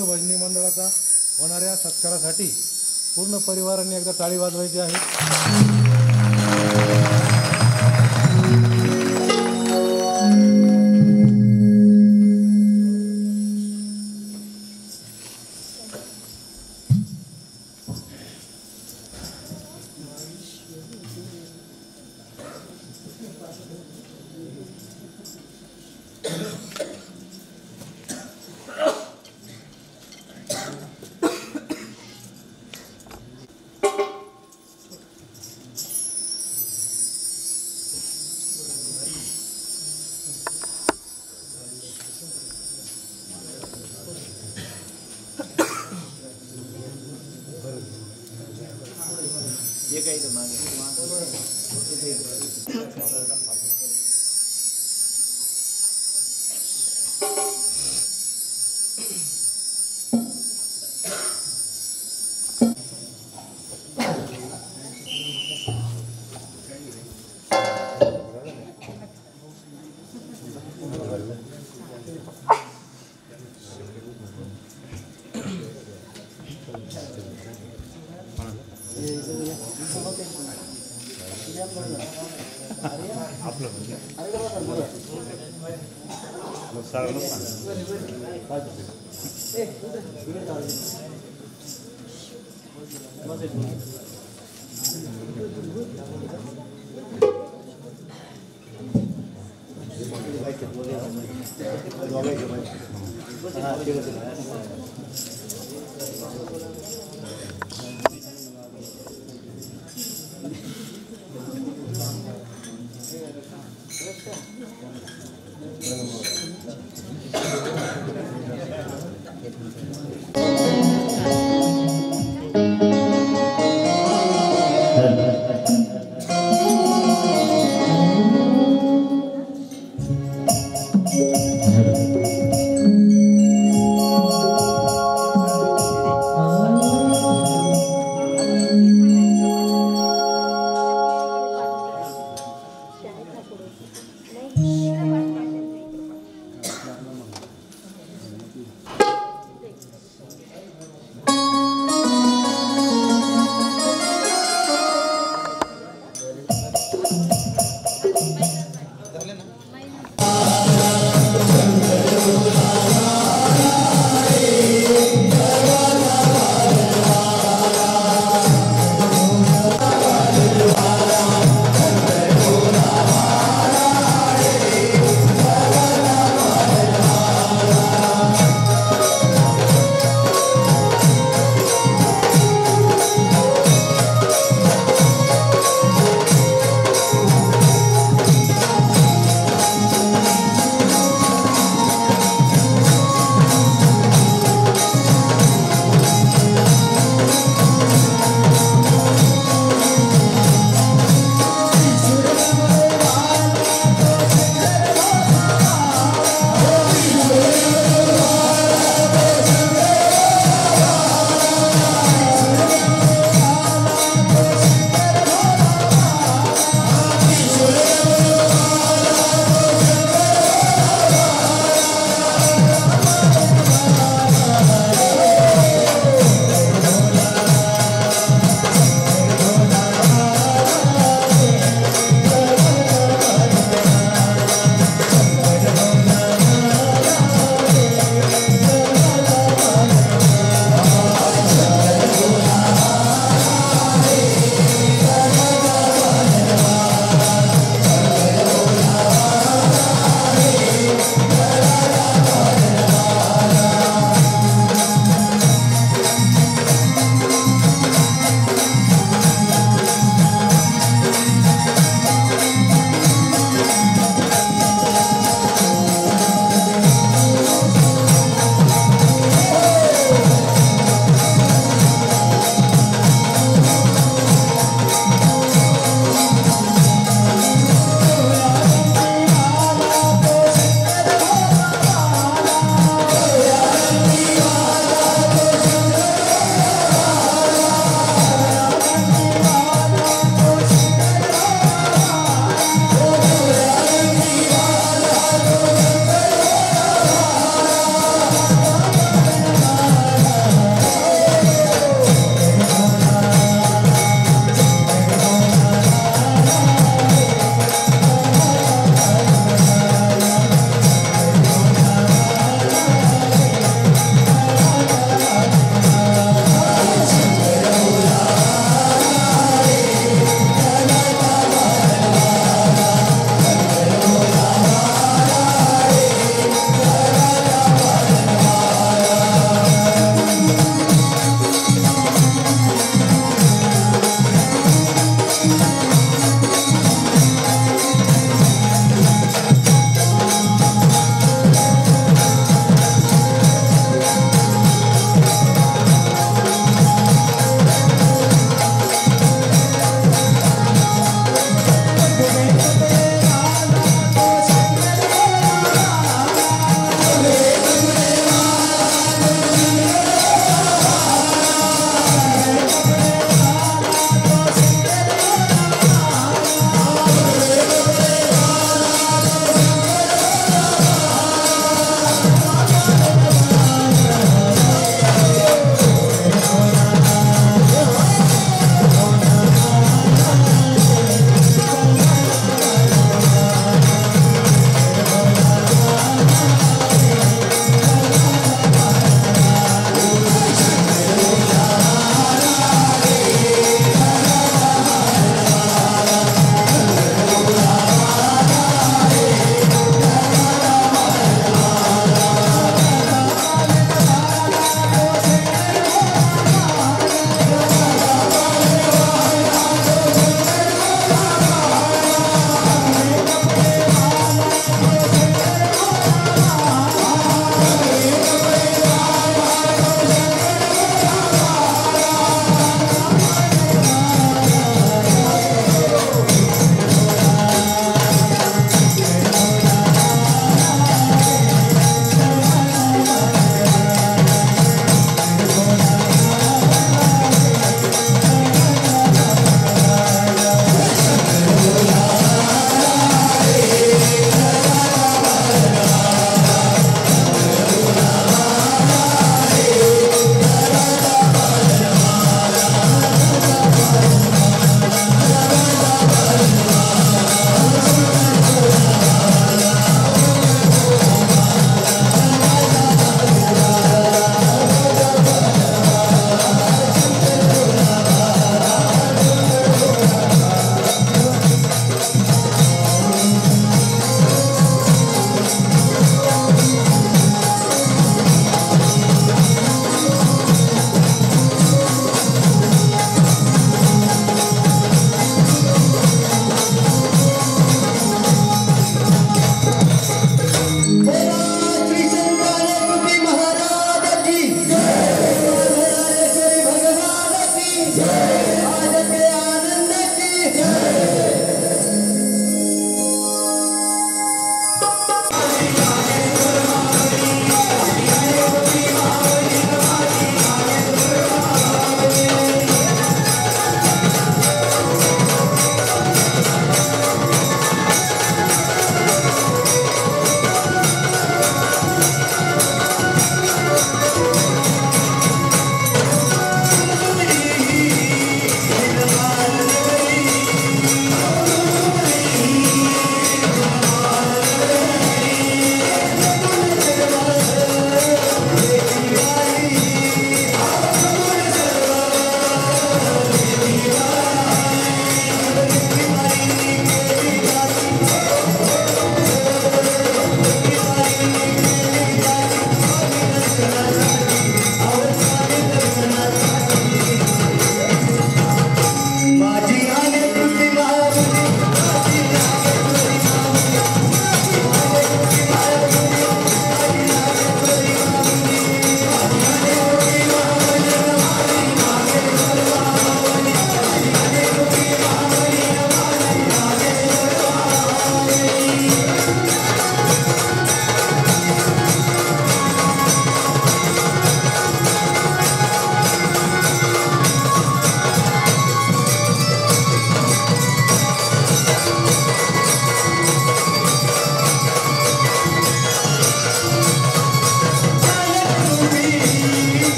भजनी मंडळाचा होणाऱ्या सत्कारासाठी पूर्ण परिवाराने एकदा टाळी वाजवायची आहे। ये काही तर मागे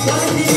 Thank you.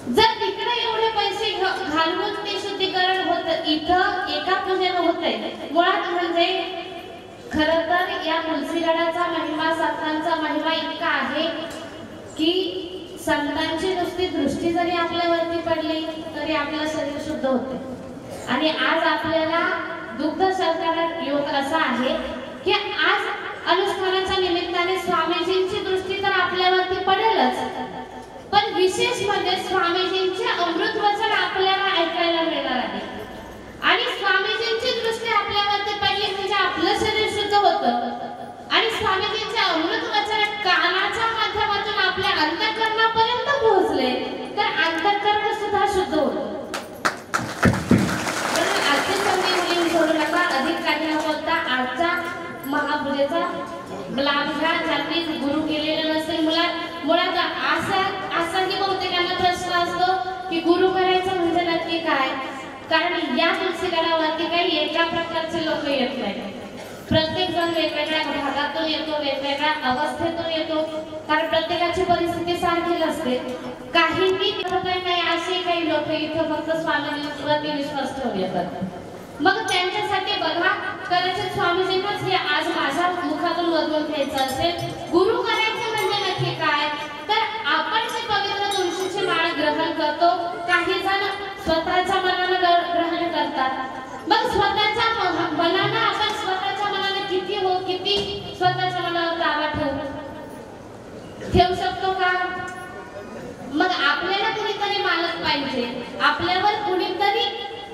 जर तिकडे एवढे पैसे घालून ते शुद्धीकरण होतं, इथं एका पूजेनं होतंय. मुळात म्हणजे खरं तर या तुलसीगडाचा महिमा, संतांचा महिमा इतका आहे की संतांची नुसती दृष्टी जरी आपल्यावरती पडली तरी आपलं शरीर शुद्ध होते. आणि आज आपल्याला दुग्ध शर्करा योग असा आहे की आज अनुष्ठानाच्या निमित्ताने स्वामीजींची दृष्टी तर आपल्यावरती पडेलच, पण विशेष म्हणजे स्वामीजींचे अमृत वचन आपल्याला ऐकायला मिळणार आहे. आणि स्वामीजींची दृष्टी आपल्यावरती पडली म्हणजे आपलं शरीर शुद्ध होतं. आणि स्वामीजींचे अमृत वचन कानाच्या माध्यमातून आपल्या अंतःकरणापर्यंत पोहोचले तर अंतःकरण सुद्धा शुद्ध होतं. आजची संधी मुली सोडू नका. अधिक काही न बोलता आजच्या महापूजेचा लाभ घ्या. ज्यांनी गुरु केलेले नसेल, मुळात असाही बहुतेकांना प्रश्न असतो की गुरु करायचं म्हणजे नक्की काय. कारण या तुलसीगडावरती काही एका प्रकारचे लोक येत नाही. प्रत्येक जण वेगवेगळ्या भागातून येतो, वेगवेगळ्या अवस्थेतून येतो, कारण प्रत्येकाची परिस्थिती सारखी नसते. काहीही करत नाही असे काही लोक इथं फक्त स्वामींवरती विश्वास ठेवून येतात. मग त्यांच्यासाठी बघा, कदाचित स्वामीजींनाच हे आज माझ्या मुखातून वदवून घ्यायचं असेल, गुरु करायचं म्हणजे नक्की काय. तर आपण जे पवित्र तुळशीची माळ ग्रहण करतो, काही जण स्वतःच्या मनानं ग्रहण करतात. मग स्वतःच्या मनानं आपण स्वतःच्या मनाने किती स्वतःच्या मनावर ताबा ठेवू शकतो का. मग आपल्याला कुणीतरी मानत पाहिजे, आपल्यावर कुणीतरी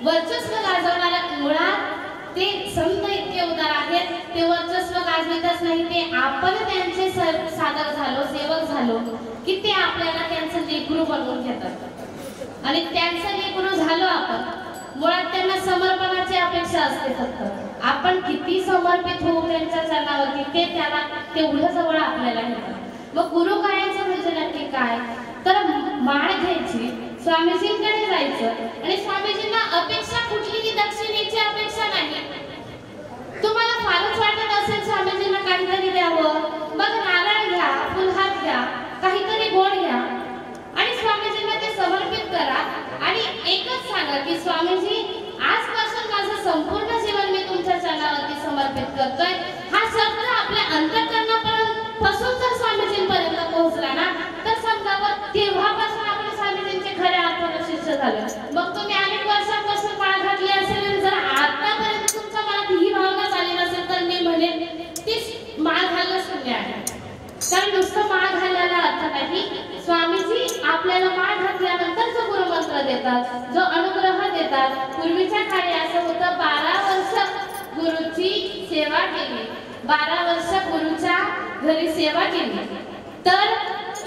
वर्चस्व गाजवणारा. मुळात ते संत इतके उदार आहेत, ते वर्चस्व गाजवितच नाही, ते आपण त्यांचे साधक झालो, सेवक झालो की ते आपल्याला त्यांचं लेकरू बनवून घेतात. आणि त्यांचं लेकरू झालो आपण. मुळात त्यांना समर्पणाची अपेक्षा असते. फक्त आपण किती समर्पित होऊ त्यांच्या चरणावरती ते त्याला तेवढं जवळ आपल्याला घेतात. मग गुरु करायचं म्हणजे नक्की काय. तर माळ घ्यायची, स्वामीजींकडे जायचं आणि स्वामीजींना अपेक्षा कुठली की दक्षिणेची अपेक्षा नाही. तुम्हाला फारच वाटत असेल स्वामीजींना काहीतरी द्यावं, मग नारळ घ्या, फुलहार घ्या, काहीतरी गोड घ्या आणि स्वामीजींना ते समर्पित करा. आणि एकच सांगा की स्वामीजी, आजपासून माझं संपूर्ण जीवन मी तुमच्या चरणावरती समर्पित करतोय. हा शब्द आपल्या अंतःकरणापासून जर स्वामीजींपर्यंत पोहोचला ना तर समजावं तेव्हापासून आपण स्वामीजींचे खऱ्या अर्थाने शिष्य झालो. मग तुम्ही अनेक वर्षांपासून माळ घातली असेल आणि जर आतापर्यंत तुमच्या मनात ही भावना झाली नसेल तर मी म्हणेन ती माळ घालणं शून्य आहे. कारण नुसतं माळ घालायला अर्थ नाही. स्वामीजी आपल्याला माळ घातल्यानंतर जो गुरुमंत्र देतात, जो अनुग्रह देतात. पूर्वीच्या काळी असं होतं, 12 वर्ष गुरुची सेवा केली, 12 वर्ष गुरुच्या घरी सेवा केली तर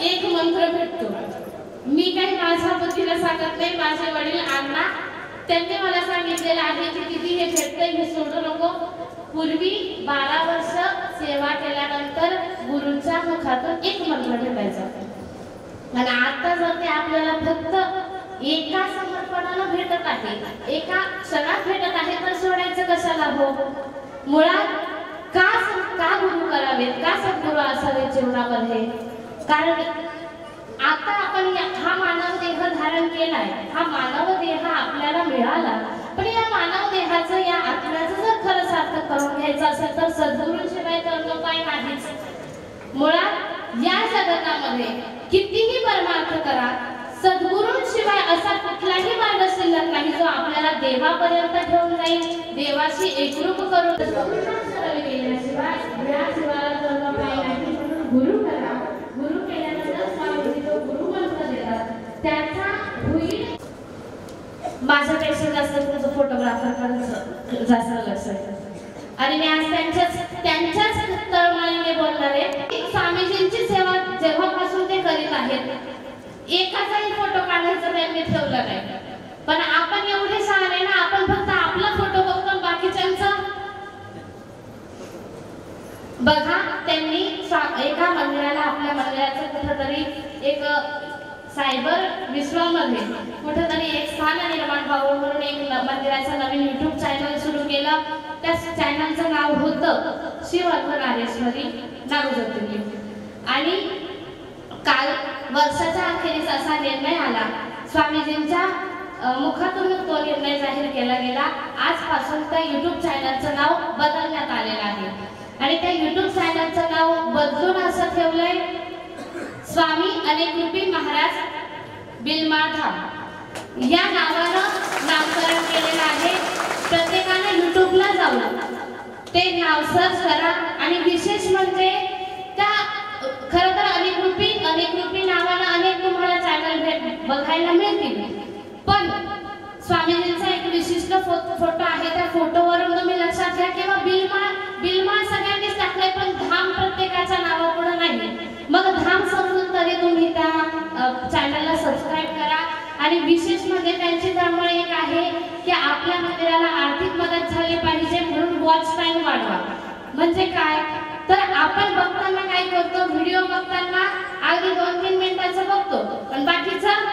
एक मंत्र भेटतो. मी काही माझ्या बुद्धीला सांगत नाही, माझे वडील अण्णा त्यांनी मला सांगितलेलं आहे की किती हे भेटतंय हे सोडू नको. पूर्वी 12 वर्ष सेवा केल्यानंतर गुरुच्या मुखातून एक मंत्र भेटायचा. आणि आता जर ते आपल्याला फक्त एका समर्पणानं भेटत आहे, एका क्षणात भेटत आहे तर सोडायचं कशाला हो. मुळात का गुरु करावेत, का सद्गुरू असावे जीवनामध्ये. कारण आता आपण हा मानव देह धारण केलाय, हा मानव देह आपल्याला मिळाला, पण या मानव देहाचं, या आत्म्याचं जर खरं सार्थक करून घ्यायचं असेल तर सद्गुरूंशिवाय करणं काय नाहीच. मुळात या जगतामध्ये कितीही परमार्थ करा, सद्गुरूंशिवाय असा कुठलाही मार्ग शिल्लक नाही जो आपल्याला देवापर्यंत घेऊन जाईल, देवाशी एकरूप करून. गुरु करा, गुरु केल्यानंतर स्वामीजी जो गुरु मंत्र देतात त्याचा होईल. माझ्यापेक्षा जास्त तुमचं फोटोग्राफर जास्त लक्ष आहे आणि मी आज त्यांच्याच तळमळीने बोलणार आहे. स्वामीजींची सेवा जेव्हापासून ते करीत आहेत, एकाचाही फोटो काढायचा त्यांनी ठेवलं नाही. पण आपण एवढे शहाणे ना, आपण फक्त आपला फोटो बघतो, बाकीच्यांचा बघा. त्यांनी एका मंदिराला, आपल्या मंदिराचं कुठेतरी एक सायबर विश्वामध्ये कुठेतरी एक स्थान निर्माण व्हावं म्हणून एक मंदिराचं नवीन YouTube चॅनल सुरू केलं. त्या चॅनलचं नाव होतं शिव अर्धनारेश्वरी नागज्योतिर्लिंग. आणि काल वर्षाच्या अखेरीस असा निर्णय आला, स्वामीजींच्या मुखातून तो निर्णय जाहीर केला गेला। आजपासून त्या YouTube चॅनलचं नाव बदलण्यात आलेलं आहे आणि त्या YouTube चॅनलचं नाव बदलून असं ठेवलंय, स्वामी अनेकरूपी महाराज बिलमाधाम या नावानं नामकरण केलेलं आहे। प्रत्येकाने YouTubeला जाऊन ते नाव सर्च करा आणि विशेष म्हणजे त्या खरं तर अनेकरूपी नावानं अनेक तुम्हाला चॅनल बघायला मिळतील, पण स्वामीजींचा एक विशिष्ट फोटो आहे, त्या फोटोवरून तुम्ही लक्षात घ्या किंवा बिलमा सगळ्यांनीच टाकलंय, पण धाम प्रत्येकाच्या नावापुढे नाही। मग धाम समजून तरी तुम्ही त्या चॅनलला सबस्क्राईब करा। आणि विशेष म्हणजे त्यांची तळमळ एक आहे की आपल्या मंदिराला आर्थिक मदत झाली पाहिजे, म्हणून वॉच टाइम वाढवा। म्हणजे काय तर आपण बघताना काय करतो, व्हिडिओ बघताना अगदी 2-3 मिनिटाचं बघतो, पण बाकीचं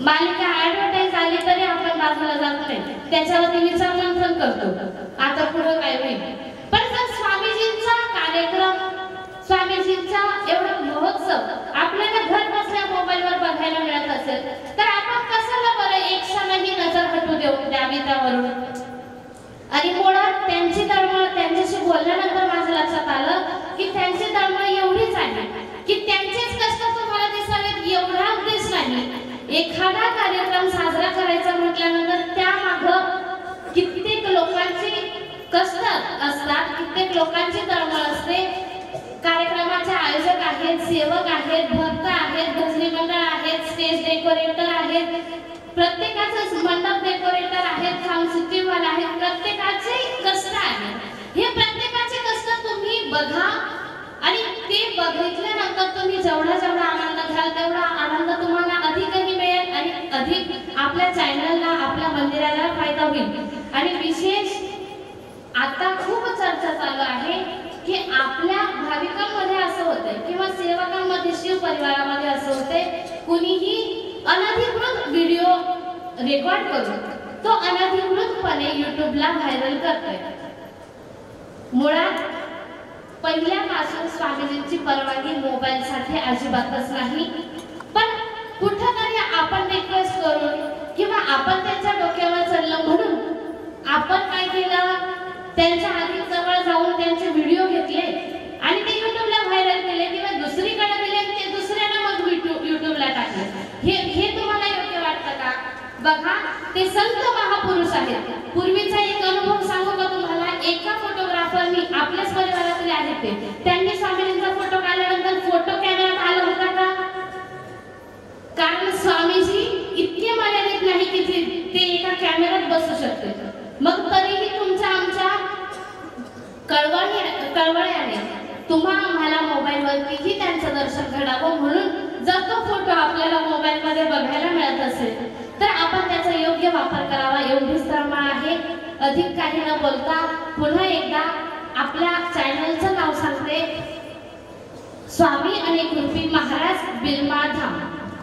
मालिका ऍडव्हर्टाइज आली तरी आपण बाजूला जात नाही, त्याच्यावरती विचार मंथन करतो आता पुढे काय होईल। पण जर स्वामीजींचा कार्यक्रम, स्वामीजींचा एवढा महोत्सव आपल्याला घर बसल्या मोबाईलवर बघायला मिळत असेल तर आपण कशाला बरं एक क्षणही नजर हटू द्यावी त्यावरून। आणि मुळात त्यांची तळमळ, त्यांच्याशी बोलल्यानंतर माझं लक्षात आलं की त्यांची तळमळ एवढीच आहे की त्यांचेच कष्ट तुम्हाला दिसावेत एवढा उद्देश नाही। एखादा कार्यक्रम साजरा करायचा म्हटल्यानंतर त्यामागं कित्येक लोकांची कष्ट असतात, कित्येक लोकांची तळमळ असते। कार्यक्रमाचे आयोजक आहेत, सेवक आहेत, भक्त आहेत, भजनी मंडळ आहेत, स्टेज डेकोरेटर आहेत, प्रत्येकाचे मंडप डेकोरेटर आहेत, साऊंड सिस्टीम वाले आहेत, प्रत्येकाचे कष्ट आहेत। हे प्रत्येकाचे कष्ट तुम्ही बघा आणि ते बघितल्यानंतर तुम्ही जेवढा आनंद घ्याल तेवढा आनंद तुम्हाला अधिकही मिळेल आणि अधिक आपल्या चॅनलला, आपल्या मंदिराला फायदा होईल। आणि विशेष आता खूप चर्चा चालू आहे की आपल्या भाविकांमध्ये असं होतंय किंवा सेवकांमध्ये, शिव परिवारामध्ये असं होतंय, कुणीही अनधिकृत व्हिडिओ रेकॉर्ड करून तो अनधिकृतपणे YouTubeला व्हायरल करतोय। मुळात पहिल्यापासून स्वामीजींची परवानगी मोबाईलसाठी अजिबातच नाही, पण कुठेतरी आपण रिक्वेस्ट करून किंवा आपण त्यांच्या डोक्यावर चढलं म्हणून आपण काय केलं, त्यांच्या आधी जवळ जाऊन त्यांचे व्हिडिओ घेतले आणि ते YouTubeला व्हायरल केले किंवा दुसरीकडे दिले, ते दुसऱ्याने मग YouTubeला टाकले। हे तुम्हाला योग्य वाटतं का? बघा, ते संत महापुरुष आहेत। पूर्वीचा एक अनुभव सांगू का तुम्हाला, एका फोटोग्राफरनी आपल्याच परिवारातले आहेत त्यांनी स्वामीजींचा फोटो काढल्यानंतर फोटो कॅमेऱ्यात आला होता का? कारण स्वामीजी इतके मर्यादित नाही की ते एका कॅमेऱ्यात बसू शकते। मग तरीही तुमच्या आमच्या कळवळ्याने आम्हाला मोबाईलवरतीही त्यांचं दर्शन घडावं म्हणून जर तो फोटो आपल्याला मोबाईलमध्ये बघायला मिळत असेल तर आपण त्याचा योग्य वापर करावा, एवढीच तळमळ आहे। अधिक काही न बोलता पुन्हा एकदा आपल्या चॅनलचं नाव सांगते, स्वामी अनेकरूपी महाराज बिलमाधाम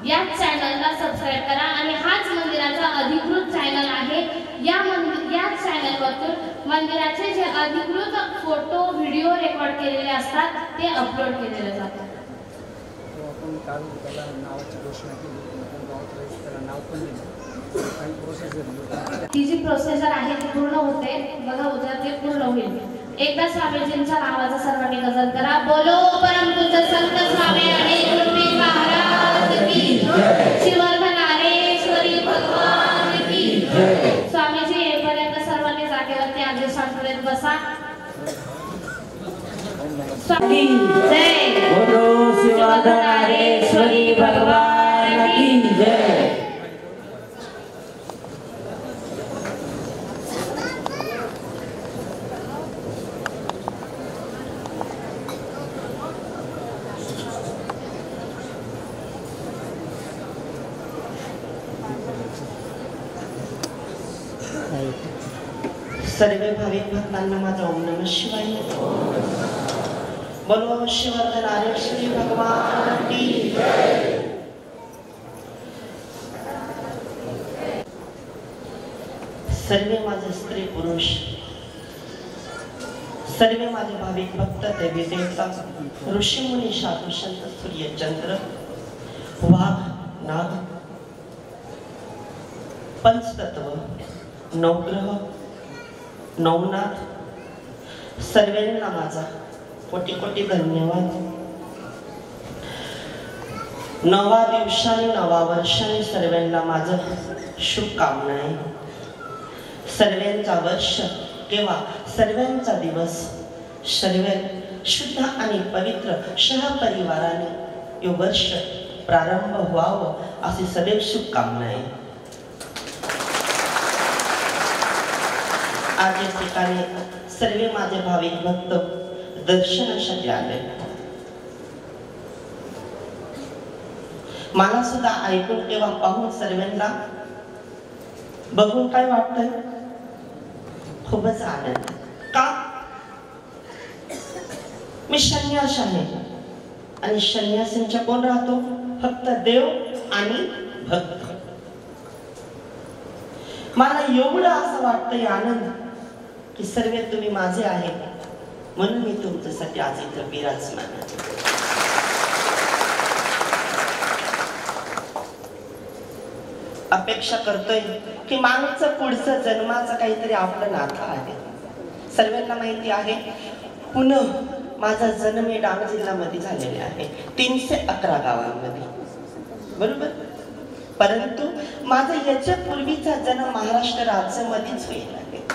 या चॅनलला सबस्क्राईब करा आणि हाच मंदिराचा अधिकृत चॅनल आहे। या चॅनलवरतून मंदिराचे जे अधिकृत फोटो, व्हिडिओ रेकॉर्ड केलेले असतात ते अपलोड केलेले जातात। आपण काल त्याला नावाची घोषणा केली, त्याला नाव पण दिलं, काही प्रोसेस ती जी प्रोसेसर आहे ती पूर्ण होते, बघा उद्या ते पूर्ण होईल। एकदा स्वामीजींच्या नावाचा सर्वांनी गजर करा, बोलो परमपूज्य संत स्वामी अनेकरूपी महाराज की जय, शिवर्धनारेश्वरी भगवान की जय। स्वामीजी येईपर्यंत सर्वांनी जागेवरती अगदी शांततेत बसा। स्वामी जय, बोलो शिवर्धनारेश्वरी भगवान की जय। सर्व भाविक भक्तांना माझा ओम नमः शिवाय। बोलो शिवर्धनारेश्वरी भगवान की जय। सर्व माझे स्त्री पुरुष सर्व माझे भाविक भक्त देवी देवता ऋषीमुनी साधू संत सूर्य चंद्र वाघ नाग पंचतत्व नवग्रह नवनाथ सर्वांना माझा कोटी कोटी धन्यवाद. नवा दिवसाने नवा वर्षाने सर्वांना माझं शुभकामना आहे. सर्वांचा वर्ष किंवा सर्वांचा दिवस सर्व शुद्ध आणि पवित्र सहपरिवाराने हे वर्ष प्रारंभ व्हावं अशी सदैव शुभकामना आहे. आज या ठिकाणी सर्व माझे भाविक भक्त दर्शनासाठी आले. मला सुद्धा ऐकून किंवा पाहून सर्वांना बघून काय वाटतंय? खूपच आनंद. का? मी संन्यास आहे आणि संन्यासींच्या कोण राहतो? फक्त देव आणि भक्त. मला एवढं असं वाटतंय आनंद की सर्व तुम्ही माझे आहे म्हणून मी तुमच्यासाठी आज इथं विराजमान आहे. अपेक्षा करतोय की मागचं पुढचं जन्माचं काहीतरी आपलं नातं आहे. सर्वांना माहिती आहे पुन्हा माझा जन्म हे डांग जिल्ह्यामध्ये झालेला आहे 311 गावांमध्ये, बरोबर. परंतु माझा याच्या पूर्वीचा जन्म महाराष्ट्र राज्यामध्येच होईल आहे.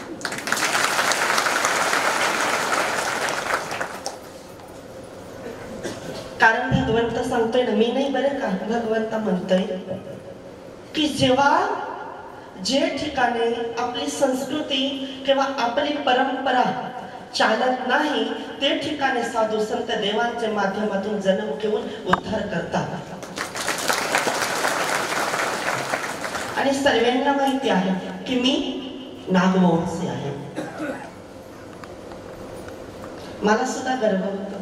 कारण भगवंत सांगतोय ना, मी नाही बरं का, भगवंत म्हणतोय की जेव्हा जे ठिकाणी आपली संस्कृती किंवा आपली परंपरा चालत नाही ते ठिकाणी साधू संत देवांच्या माध्यमातून जन्म घेऊन उद्धार करतात. आणि सर्वांना माहिती आहे की मी नागवंशी आहे. मला सुद्धा गर्व होतो.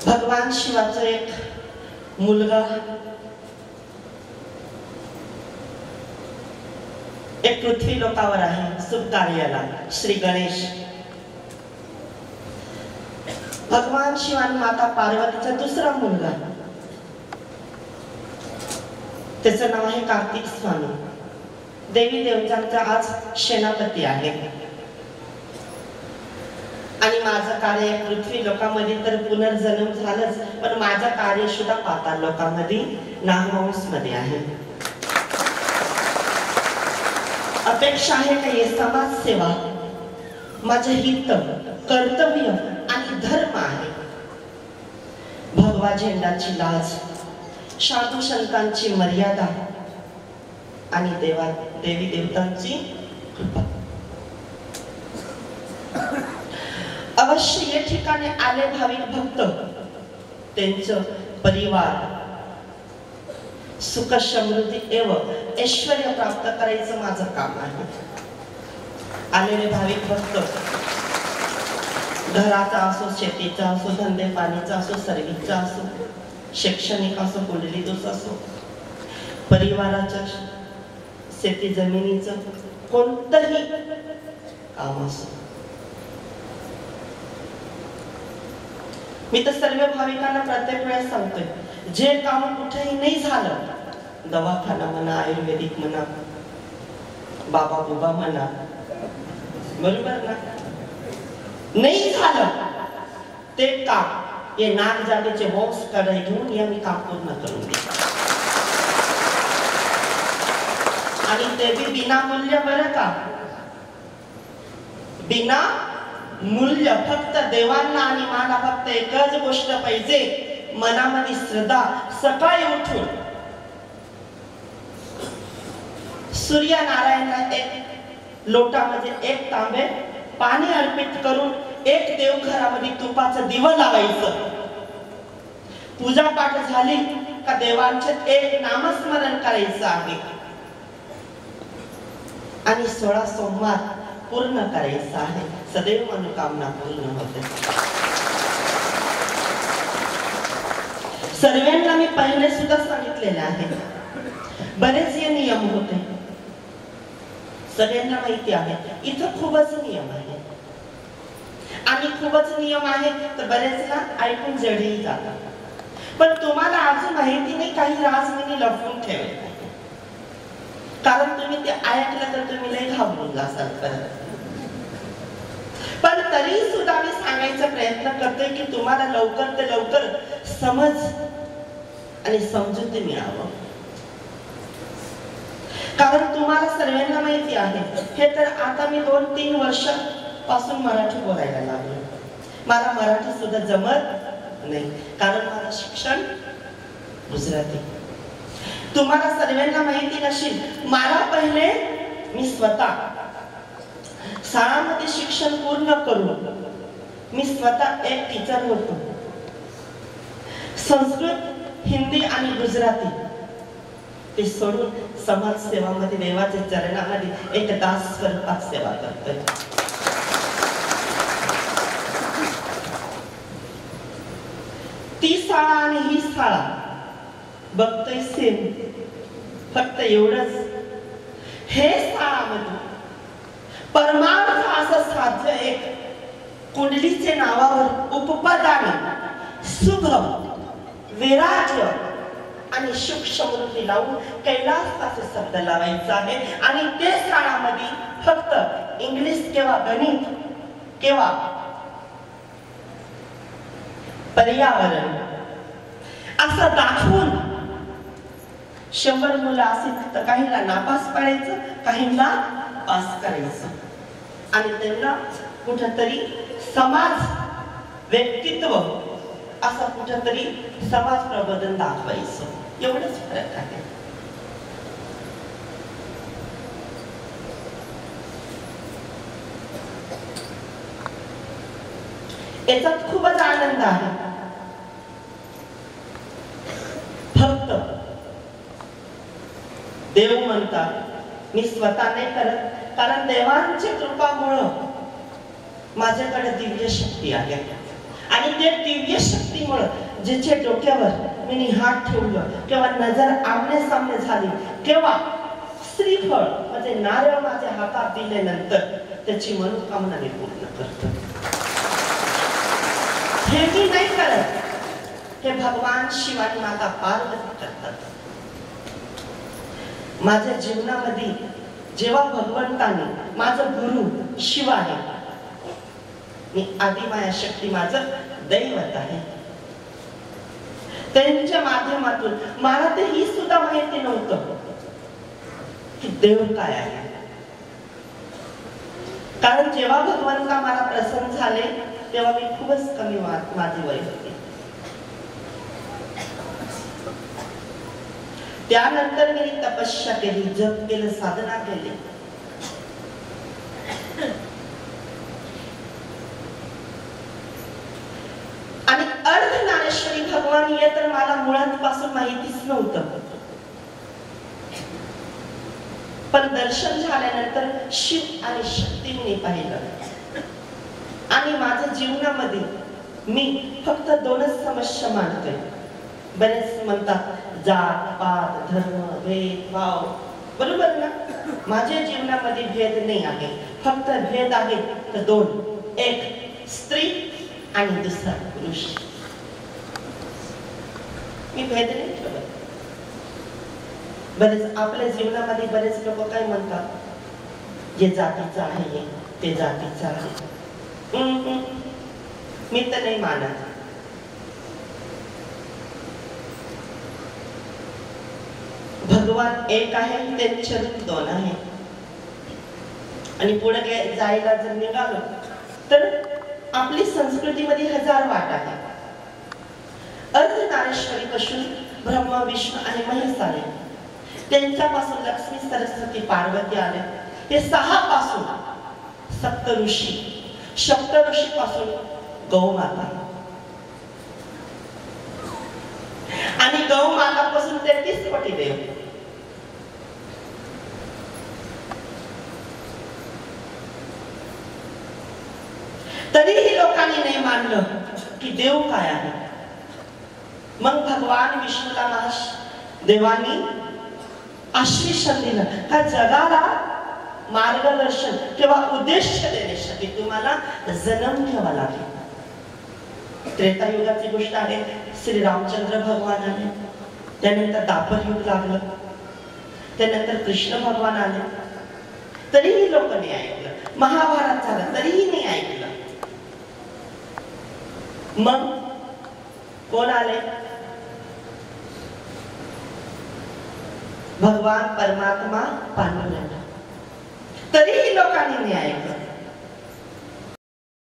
भगवान शिवाचा एक मुलगा एक पृथ्वी लोकावर आहे शुभ कार्याला, श्री गणेश. भगवान शिव आणि माता पार्वतीचा दुसरा मुलगा, त्याचं नाव आहे कार्तिक स्वामी. देवी देवतांचा आज सेनापती आहे. आणि माझं कार्य पृथ्वी लोकांमध्ये तर पुनर्जन्म झालंच, पण माझं कार्य सुद्धा पाताळ लोकांमध्ये नागवंश मध्ये आहे. अपेक्षा आहे का हे समाज सेवा माझं हित, कर्तव्य आणि धर्म आहे. भगवा झेंडाची लाज, साधू संतांची मर्यादा आणि देवी देवतांची कृपा. अवश्य या ठिकाणी आले भाविक भक्त त्यांचं परिवार सुख समृद्धी एवं ऐश्वर प्राप्त करायचं माझं काम आहे. आलेले भाविक भक्त घराचा असो, शेतीचा असो, धंदे पाणीचा असो, सर्व्हिसचा असो, शैक्षणिक असो, कुंडली दोष असो, परिवाराच्या शेती जमिनीचं कोणतंही काम असो, मी तर सर्व भाविकांना प्रत्येक वेळेस सांगतोय, जे काम कुठेही नाही झालं, दवाखाना म्हणा, आयुर्वेदिक म्हणा, बाबा बुबा म्हणा, बरोबर ना, नाही झालं ते काम हे नाग जागेचे बॉक्स कडे घेऊन या मी काम पूर्ण करून दे. आणि ते बी बिना मूल्य, बरं का, बिना मूल्य. फक्त देवांना आणि मला फक्त एकच गोष्ट पाहिजे, मनामध्ये श्रद्धा. सकाळी उठून सूर्यनारायणला एक लोटामध्ये एक तांबे पाणी अर्पित करून एक देवघरामध्ये तुपाचं दिवं लावायचं. पूजा पाठ झाली का देवांचे एक नामस्मरण करायचं आहे आणि 16 सोमवार पूर्ण करायचं आहे. सदैव मनोकामना पूर्ण होते. सर्वांना मी पहिले सुद्धा सांगितलेले आहे. बरेच हे नियम होते सगळ्यांना माहिती आहे इथं खूपच नियम आहे आणि खूपच नियम आहे तर बरेच ना ऐकून जडही जातात पण तुम्हाला अजून माहिती नाही काही राज मी लपवून ठेवले कारण तुम्ही ते ऐकलं तर तुम्ही लई घाबरून जासाल परत पण तरी सुद्धा मी सांगायचा प्रयत्न करते की तुम्हाला लवकर ते लवकर समज आणि समजून मिळावं कारण तुम्हाला सर्वांना माहिती आहे हे तर आता मी 2-3 वर्षापासून मराठी बोलायला लागलो मला मराठी सुद्धा जमत नाही कारण माझं शिक्षण गुजराती तुम्हाला सर्वांना माहिती नसेल मला पहिले मी स्वतः शाळामध्ये शिक्षण पूर्ण करून मी स्वतः एक टीचर होतो संस्कृत हिंदी आणि गुजराती ते सोडून समाज सेवामध्ये देवाच्या चरणामध्ये एक दास स्वरूपात सेवा करतोय ती शाळा आणि ही शाळा बघतोय सेम फक्त एवढंच हे शाळामध्ये परमार्थ असं साध्य एक कुंडलीचे नावावर उपपदाने शुभ वैराग्य आणि सुख समृद्धी लावून कैलास असे शब्द लावायचा आहे आणि ते शाळामध्ये फक्त इंग्लिश किंवा गणित किंवा पर्यावरण असं दाखवून 100 मुलं असेल तर काहींना नापास पाडायचं काहींना पास करायचं आणि त्यांना कुठंतरी समाज व्यक्तित्व असं कुठंतरी समाज प्रबोधन दाखवायचं एवढंच फरक आहे याच्यात खूपच आनंद आहे फक्त देव म्हणतात मी स्वतः नाही करत कारण देवांची कृपामुळं माझ्याकडे दिव्य शक्ती आहे आणि ते दिव्य शक्तीमुळं जिचे डोक्यावर मी हात ठेवलं किंवा नजर आमने सामने झाली किंवा श्रीफळ म्हणजे नारळ माझ्या हातात दिल्यानंतर त्याची मनोकामना मी पूर्ण करतो हे मी नाही करत हे भगवान शिव आणि माता पार्वती करतात माझ्या जीवनामध्ये जेव्हा भगवंताने माझं गुरु शिव आहे मी आदिमाया शक्ती माझं दैवत आहे त्यांच्या माध्यमातून मला ते ही सुद्धा माहिती नव्हतं की देव काय आहे कारण जेव्हा भगवंता मला प्रसन्न झाले तेव्हा मी खूपच कमी माझी वय होती त्यानंतर मी तपस्या केली जप केलं साधना केली आणि अर्धज्ञानेश्वरी भगवान हे तर मला मुळांपासून माहितीच नव्हतं पण दर्शन झाल्यानंतर शिव आणि शक्ती मी पाहिलं आणि माझ्या जीवनामध्ये मी फक्त 2च समस्या मानतोय बरेच म्हणतात जात पात धर्म भेद भाव बरोबर ना माझ्या जीवनामध्ये भेद नाही आहे फक्त भेद आहे तर 2 एक स्त्री आणि दुसरा पुरुष मी भेद नाही ठेवत बरेच आपल्या जीवनामध्ये बरेच लोक काय म्हणतात जे जातीचं आहे ते जातीचं आहे मी तर नाही मानत भगवान एक आहे त्यांचे रूप 2 आहे आणि पुढे जायला जर निघालो तर आपली संस्कृतीमध्ये 1000 वाट आहे अर्धनारेश्वरी पासून ब्रह्मा विष्णू आणि महेश आले त्यांच्यापासून लक्ष्मी सरस्वती पार्वती आले हे 6 पासून सप्तऋषी पासून गौमाता आणि गौमाता पासून 33 कोटी देव तरीही लोकांनी नाही मानलं की देव काय आहे मग भगवान विष्णूला देवानी आश्वासन दिलं का जगाला मार्गदर्शन किंवा उद्देश देण्यासाठी तुम्हाला जन्म घ्यावा लागेल. त्रेतायुगाची गोष्ट आहे. श्री रामचंद्र भगवान आले, त्यानंतर दापर युग लागलं, त्यानंतर कृष्ण भगवान आले, तरीही लोक नाही ऐकलं. महाभारत झालं तरीही नाही ऐकलं. मग कोण आले? भगवान परमात्मा पांडुरंग, तरीही लोकांनी नाही ऐकलं.